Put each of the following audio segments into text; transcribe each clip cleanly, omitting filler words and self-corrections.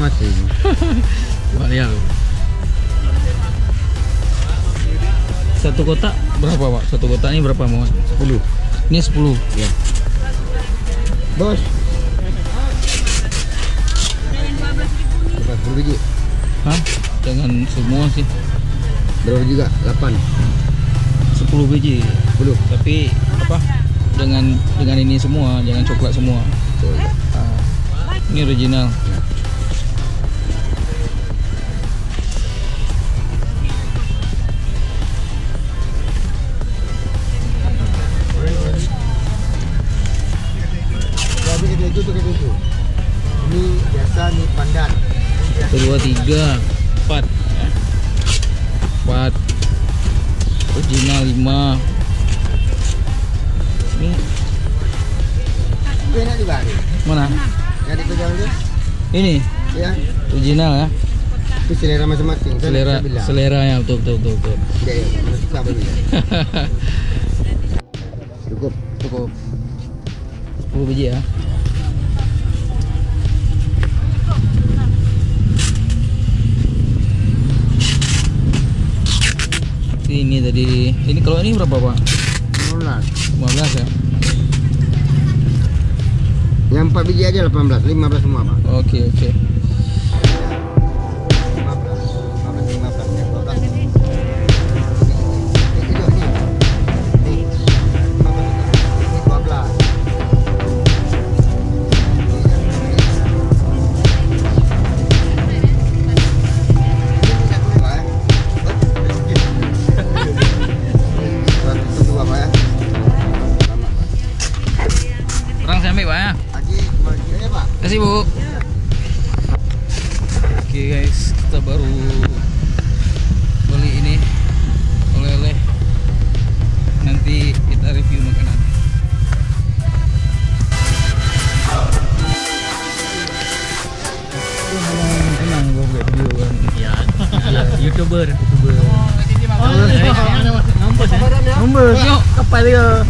masing-masing. Bayar. Satu kotak berapa, Pak? Satu kotak ini berapa, Muhammad? 10. Ini 10. Ya. Bos. Berapa 10 biji? Hah? Jangan semua sih. Berapa juga? 8. 10 biji. 10. Tapi apa? Dengan ini semua, jangan coklat semua. Betul. Ini original. Ya. Itu. Ini biasa nih pandan. 1, 2, 3, 4. 4. Original 5. Ini Itu enak juga nih. mana? Yang dipegang itu? Ini Ya. original ya. Itu selera masing-masing. Kan Selera saya bilang. seleranya betul. Ya, ya. Mana suka berbeda. Cukup. Cukup 10 biji ya. Ini tadi, ini kalau ini berapa, Pak? 15. 15 ya. Yang 4 biji aja 18, 15 semua, Pak. Oke. 15. 15 yang 12. Ini. Ini 12. Terang saya ambil, Pak ya. Terima kasih, Bu. Oke guys, kita baru beli ini oleh-oleh. Nanti kita review makanan. Tenang, gue buat video kan. Iya. YouTuber. Nombor. Yuk, apa dia?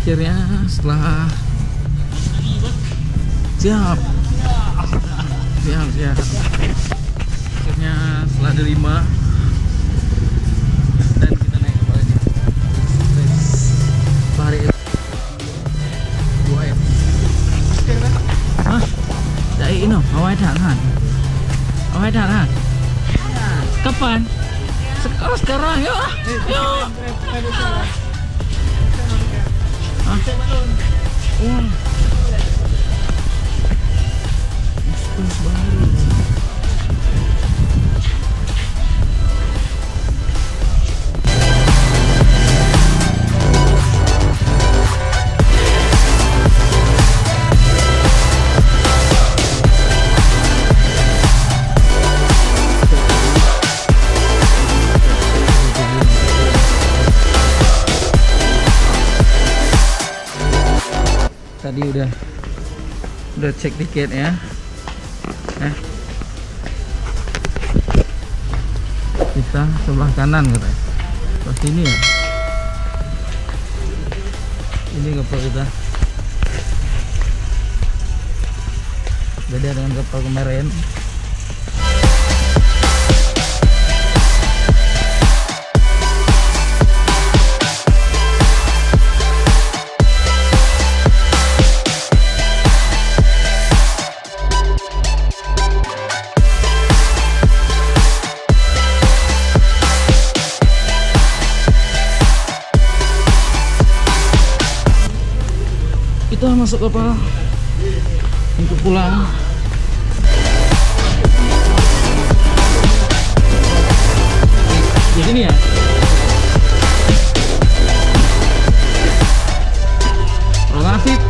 Akhirnya setelah siap akhirnya setelah ada 5 dan kita naik ke bawah. Hari buaya hah? Dari ini awal tangan kapan? Sekarang yuk. Tadi udah cek tiketnya. Kita sebelah kanan katanya. Pas ini ya. Ini kapal kita. Beda dengan kapal kemarin. Kita masuk kapal untuk pulang. Di sini ya. Relatif.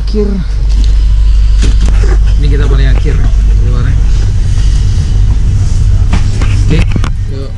akhir. Ini kita paling akhir di luarnya. Oke, yuk.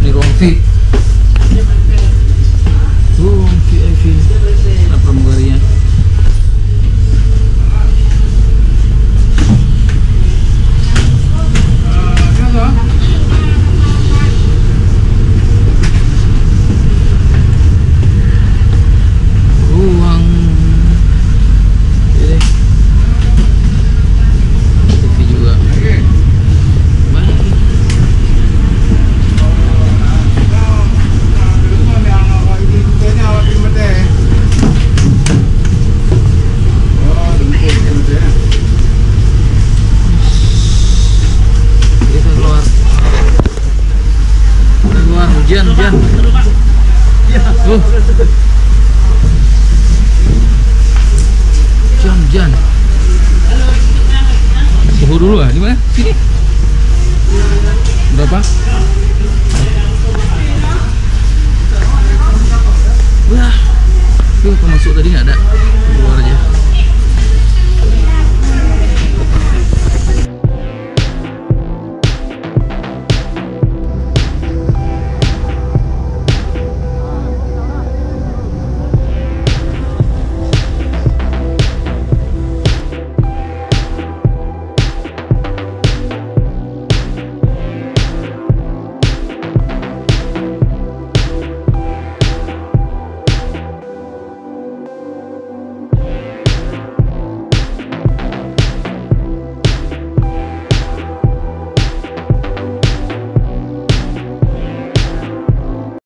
Ini ruang VIP. Ruang VIP. Nah, pramugarinya. Ruang ini TV juga banyak. Kita keluar hujan. Hujan. Suhu dulu di mana? Sini. Berapa? Wah, tuh masuk tadi nggak ada.